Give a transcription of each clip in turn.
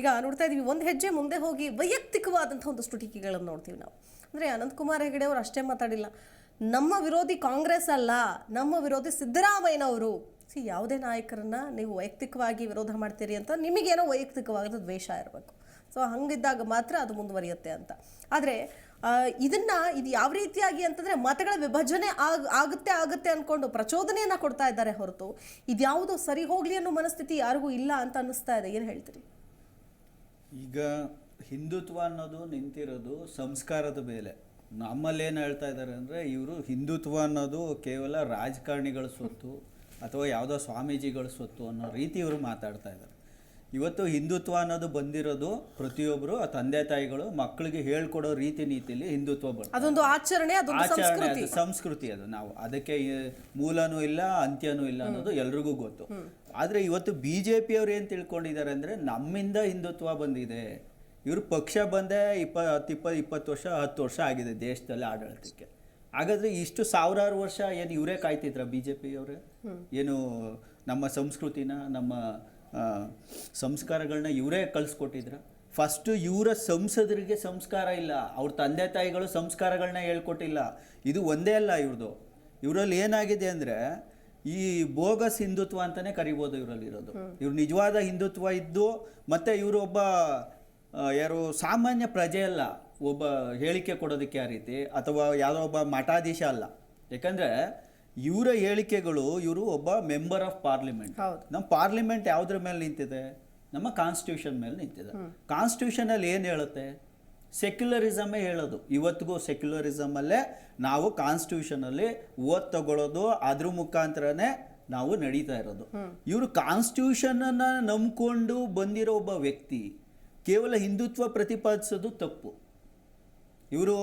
ಈಗ ನೋಡ್ತಾ ಇದೀವಿ, ಒಂದು ಹೆಜ್ಜೆ ಮುಂದೆ ಹೋಗಿ ವೈಯಕ್ತಿಕವಾದಂಥ ಒಂದಷ್ಟು ಟೀಕೆಗಳನ್ನು ನೋಡ್ತೀವಿ ನಾವು. ಅಂದರೆ ಅನಂತಕುಮಾರ್ ಹೆಗಡೆ ಅವರು ಅಷ್ಟೇ ಮಾತಾಡಿಲ್ಲ, ನಮ್ಮ ವಿರೋಧಿ ಕಾಂಗ್ರೆಸ್ ಅಲ್ಲ, ನಮ್ಮ ವಿರೋಧಿ ಸಿದ್ದರಾಮಯ್ಯನವರು. ಯಾವುದೇ ನಾಯಕರನ್ನ ನೀವು ವೈಯಕ್ತಿಕವಾಗಿ ವಿರೋಧ ಮಾಡ್ತೀರಿ ಅಂತ ನಿಮಗೇನೋ ವೈಯಕ್ತಿಕವಾದ ದ್ವೇಷ ಇರಬೇಕು. ಸೊ ಹಂಗಿದ್ದಾಗ ಮಾತ್ರ ಅದು ಮುಂದುವರಿಯುತ್ತೆ ಅಂತ. ಆದರೆ ಇದು ಯಾವ ರೀತಿಯಾಗಿ ಅಂತಂದರೆ ಮತಗಳ ವಿಭಜನೆ ಆಗುತ್ತೆ ಅಂದ್ಕೊಂಡು ಪ್ರಚೋದನೆಯನ್ನು ಕೊಡ್ತಾ ಇದ್ದಾರೆ ಹೊರತು ಇದ್ಯಾವುದೋ ಸರಿ ಹೋಗಲಿ ಅನ್ನೋ ಮನಸ್ಥಿತಿ ಯಾರಿಗೂ ಇಲ್ಲ ಅಂತ ಅನ್ನಿಸ್ತಾ ಇದೆ. ಏನು ಹೇಳ್ತೀರಿ? ಈಗ ಹಿಂದುತ್ವ ಅನ್ನೋದು ನಿಂತಿರೋದು ಸಂಸ್ಕಾರದ ಮೇಲೆ. ನಮ್ಮಲ್ಲಿ ಏನು ಹೇಳ್ತಾ ಇದ್ದಾರೆ ಅಂದರೆ, ಇವರು ಹಿಂದುತ್ವ ಅನ್ನೋದು ಕೇವಲ ರಾಜಕಾರಣಿಗಳ ಸ್ವತ್ತು ಅಥವಾ ಯಾವುದೋ ಸ್ವಾಮೀಜಿಗಳ ಸ್ವತ್ತು ಅನ್ನೋ ರೀತಿ ಇವರು ಮಾತಾಡ್ತಾ ಇದ್ದಾರೆ. ಇವತ್ತು ಹಿಂದುತ್ವ ಅನ್ನೋದು ಬಂದಿರೋದು ಪ್ರತಿಯೊಬ್ಬರು ತಂದೆ ತಾಯಿಗಳು ಮಕ್ಕಳಿಗೆ ಹೇಳ್ಕೊಡೋ ರೀತಿ ನೀತಿಯಲ್ಲಿ ಹಿಂದುತ್ವ ಬರ್ತದೆ. ಅದೊಂದು ಆಚರಣೆ, ಅದು ಸಂಸ್ಕೃತಿ. ಅದು ನಾವು ಅದಕ್ಕೆ ಮೂಲನೂ ಇಲ್ಲ ಅಂತ್ಯನೂ ಇಲ್ಲ ಅನ್ನೋದು ಎಲ್ರಿಗೂ ಗೊತ್ತು. ಆದರೆ ಇವತ್ತು BJP ಅವ್ರು ಏನು ತಿಳ್ಕೊಂಡಿದ್ದಾರೆ ಅಂದರೆ, ನಮ್ಮಿಂದ ಹಿಂದುತ್ವ ಬಂದಿದೆ. ಇವರು ಪಕ್ಷ ಬಂದೇ 20 ವರ್ಷ 10 ವರ್ಷ ಆಗಿದೆ ದೇಶದಲ್ಲಿ ಆಡಳಿತಕ್ಕೆ. ಹಾಗಾದ್ರೆ ಇಷ್ಟು ಸಾವಿರಾರು ವರ್ಷ ಏನು ಇವರೇ ಕಾಯ್ತಿದ್ರ BJP ಅವರೇ? ಏನು ನಮ್ಮ ಸಂಸ್ಕೃತಿನ, ನಮ್ಮ ಸಂಸ್ಕಾರಗಳನ್ನ ಇವರೇ ಕಳಿಸ್ಕೊಟ್ಟಿದ್ರ? ಫಸ್ಟು ಇವರ ಸಂಸದರಿಗೆ ಸಂಸ್ಕಾರ ಇಲ್ಲ, ಅವ್ರ ತಂದೆ ತಾಯಿಗಳು ಸಂಸ್ಕಾರಗಳನ್ನ ಹೇಳ್ಕೊಟ್ಟಿಲ್ಲ. ಇದು ಒಂದೇ ಅಲ್ಲ ಇವ್ರದ್ದು. ಇವರಲ್ಲಿ ಏನಾಗಿದೆ ಅಂದರೆ, ಈ ಬೋಗಸ್ ಹಿಂದುತ್ವ ಅಂತಲೇ ಕರಿಬೋದು ಇವರಲ್ಲಿರೋದು. ಇವ್ರು ನಿಜವಾದ ಹಿಂದುತ್ವ ಇದ್ದು, ಮತ್ತು ಇವರು ಒಬ್ಬ ಯಾರು ಸಾಮಾನ್ಯ ಪ್ರಜೆ ಅಲ್ಲ, ಒಬ್ಬ ಹೇಳಿಕೆ ಕೊಡೋದಕ್ಕೆ ಆ ರೀತಿ, ಅಥವಾ ಯಾವುದೋ ಒಬ್ಬ ಮಠಾಧೀಶ ಅಲ್ಲ. ಯಾಕಂದರೆ ಇವರ ಹೇಳಿಕೆಗಳು, ಇವರು ಒಬ್ಬ ಮೆಂಬರ್ ಆಫ್ ಪಾರ್ಲಿಮೆಂಟ್. ನಮ್ಮ ಪಾರ್ಲಿಮೆಂಟ್ ಯಾವುದ್ರ ಮೇಲೆ ನಿಂತಿದೆ? ನಮ್ಮ ಕಾನ್ಸ್ಟಿಟ್ಯೂಷನ್ ಮೇಲೆ ನಿಂತಿದೆ. ಕಾನ್ಸ್ಟಿಟ್ಯೂಷನಲ್ಲಿ ಏನು ಹೇಳುತ್ತೆ? ಸೆಕ್ಯುಲರಿಸಮೇ ಹೇಳೋದು. ಇವತ್ತಿಗೂ ಸೆಕ್ಯುಲರಿಸಮಲ್ಲೇ ನಾವು ಕಾನ್ಸ್ಟಿಟ್ಯೂಷನಲ್ಲಿ ಓದ್ ತಗೊಳ್ಳೋದು, ಅದ್ರ ಮುಖಾಂತರನೇ ನಾವು ನಡೀತಾ ಇರೋದು. ಇವರು ಕಾನ್ಸ್ಟಿಟ್ಯೂಷನನ್ನು ನಂಬ್ಕೊಂಡು ಬಂದಿರೋ ಒಬ್ಬ ವ್ಯಕ್ತಿ ಕೇವಲ ಹಿಂದುತ್ವ ಪ್ರತಿಪಾದಿಸೋದು ತಪ್ಪು. ಇವರು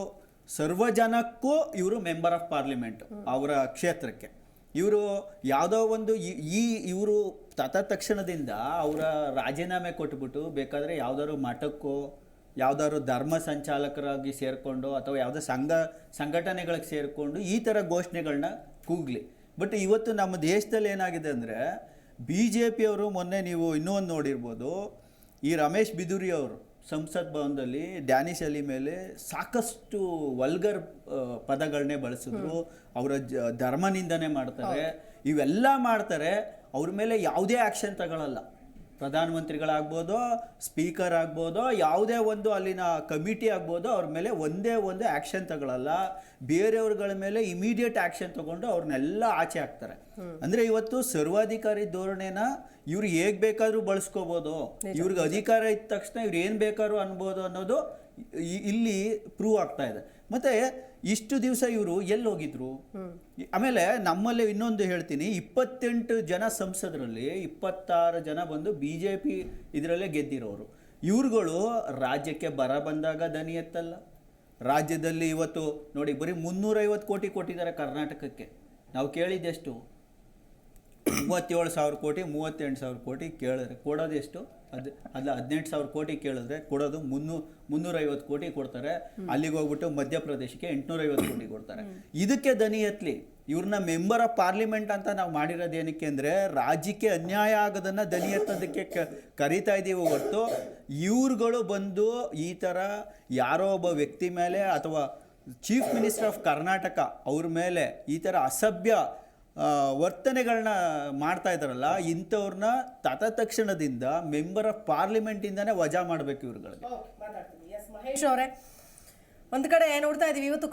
ಸರ್ವಜನಕ್ಕೂ ಇವರು ಮೆಂಬರ್ ಆಫ್ ಪಾರ್ಲಿಮೆಂಟ್ ಅವರ ಕ್ಷೇತ್ರಕ್ಕೆ. ಇವರು ಯಾವುದೋ ಒಂದು ಇವರು ತಕ್ಷಣದಿಂದ ಅವರ ರಾಜೀನಾಮೆ ಕೊಟ್ಬಿಟ್ಟು ಬೇಕಾದರೆ ಯಾವುದಾದ್ರು ಮಠಕ್ಕೋ ಯಾವುದಾದ್ರು ಧರ್ಮ ಸಂಚಾಲಕರಾಗಿ ಸೇರಿಕೊಂಡು ಅಥವಾ ಯಾವುದೋ ಸಂಘಟನೆಗಳಿಗೆ ಸೇರಿಕೊಂಡು ಈ ಥರ ಘೋಷಣೆಗಳನ್ನ ಕೂಗಲಿ. ಬಟ್ ಇವತ್ತು ನಮ್ಮ ದೇಶದಲ್ಲಿ ಏನಾಗಿದೆ ಅಂದರೆ, BJP ಅವರು ಮೊನ್ನೆ ನೀವು ಇನ್ನೂ ಒಂದು ನೋಡಿರ್ಬೋದು, ಈ ರಮೇಶ್ ಬಿದೂರಿ ಅವರು ಸಂಸತ್ ಭವನದಲ್ಲಿ ಡ್ಯಾನಿಶ್ ಅಲಿ ಮೇಲೆ ಸಾಕಷ್ಟು ವಲ್ಗರ್ ಪದಗಳನ್ನೇ ಬಳಸಿದ್ರು. ಅವರ ಧರ್ಮ ನಿಂದನೆ ಮಾಡ್ತಾರೆ, ಇವೆಲ್ಲ ಮಾಡ್ತಾರೆ. ಅವ್ರ ಮೇಲೆ ಯಾವುದೇ ಆ್ಯಕ್ಷನ್ ತಗೊಳ್ಳಲ್ಲ. ಪ್ರಧಾನಮಂತ್ರಿಗಳಾಗ್ಬೋದು, ಸ್ಪೀಕರ್ ಆಗ್ಬೋದು, ಯಾವುದೇ ಒಂದು ಅಲ್ಲಿನ ಕಮಿಟಿ ಆಗ್ಬೋದು, ಅವ್ರ ಮೇಲೆ ಒಂದೇ ಒಂದು ಆ್ಯಕ್ಷನ್ ತಗೊಳ್ಳಲ್ಲ. ಬೇರೆಯವ್ರಗಳ ಮೇಲೆ ಇಮಿಡಿಯೇಟ್ ಆ್ಯಕ್ಷನ್ ತಗೊಂಡು ಅವ್ರನ್ನೆಲ್ಲ ಆಚೆ ಹಾಕ್ತಾರೆ. ಅಂದರೆ ಇವತ್ತು ಸರ್ವಾಧಿಕಾರಿ ಧೋರಣೆನ ಇವ್ರು ಹೇಗೆ ಬೇಕಾದ್ರೂ ಬಳಸ್ಕೋಬೋದು, ಇವ್ರಿಗೆ ಅಧಿಕಾರ ಇದ್ದ ತಕ್ಷಣ ಇವ್ರು ಏನು ಬೇಕಾದ್ರೂ ಅನ್ಬೋದು ಅನ್ನೋದು ಇಲ್ಲಿ ಪ್ರೂವ್ ಆಗ್ತಾ ಇದೆ. ಮತ್ತು ಇಷ್ಟು ದಿವಸ ಇವರು ಎಲ್ಲಿ ಹೋಗಿದ್ರು? ಆಮೇಲೆ ನಮ್ಮಲ್ಲಿ ಇನ್ನೊಂದು ಹೇಳ್ತೀನಿ, 28 ಜನ ಸಂಸದರಲ್ಲಿ 26 ಜನ ಬಂದು BJP ಇದರಲ್ಲೇ ಗೆದ್ದಿರೋರು. ಇವ್ರುಗಳು ರಾಜ್ಯಕ್ಕೆ ಬರ ಬಂದಾಗ ದನಿ ಎತ್ತಲ್ಲ. ರಾಜ್ಯದಲ್ಲಿ ಇವತ್ತು ನೋಡಿ ಬರೀ 350 ಕೋಟಿ ಕೊಟ್ಟಿದ್ದಾರೆ ಕರ್ನಾಟಕಕ್ಕೆ. ನಾವು ಕೇಳಿದ್ದೆಷ್ಟು? 37,000 ಕೋಟಿ, 38,000 ಕೋಟಿ ಕೇಳಿದ್ರೆ ಕೊಡೋದು ಎಷ್ಟು? ಅದು 18,000 ಕೋಟಿ ಕೇಳಿದ್ರೆ ಕೊಡೋದು 350 ಕೋಟಿ ಕೊಡ್ತಾರೆ. ಅಲ್ಲಿಗೆ ಹೋಗ್ಬಿಟ್ಟು ಮಧ್ಯಪ್ರದೇಶಕ್ಕೆ 850 ಕೋಟಿ ಕೊಡ್ತಾರೆ. ಇದಕ್ಕೆ ದನಿ ಎತ್ತಲಿ. ಇವ್ರನ್ನ ಮೆಂಬರ್ ಆಫ್ ಪಾರ್ಲಿಮೆಂಟ್ ಅಂತ ನಾವು ಮಾಡಿರೋದು ಏನಕ್ಕೆ ಅಂದರೆ, ರಾಜ್ಯಕ್ಕೆ ಅನ್ಯಾಯ ಆಗೋದನ್ನು ದನಿ ಎತ್ತೋದಕ್ಕೆ ಕರೀತಾ ಇದ್ದೀವಿ ಹೊರತು, ಇವ್ರುಗಳು ಬಂದು ಈ ಥರ ಯಾರೋ ಒಬ್ಬ ವ್ಯಕ್ತಿ ಮೇಲೆ ಅಥವಾ ಚೀಫ್ ಮಿನಿಸ್ಟರ್ ಆಫ್ ಕರ್ನಾಟಕ ಅವ್ರ ಮೇಲೆ ಈ ಥರ ಅಸಭ್ಯ ವರ್ತನೆಗಳನ್ನ ಮಾಡ್ತಾ ಇದ್ದಾರಲ್ಲ, ಇಂಥವ್ರನ್ನ ತಕ್ಷಣದಿಂದ ಮೆಂಬರ್ ಆಫ್ ಪಾರ್ಲಿಮೆಂಟಿಂದಾನೇ ವಜಾ ಮಾಡಬೇಕು ಇವ್ರುಗಳಿಗೆ. ಮಹೇಶ್ ಅವರೇ, ಒಂದು ಕಡೆ ನೋಡ್ತಾ ಇದ್ದೀವಿ ಇವತ್ತು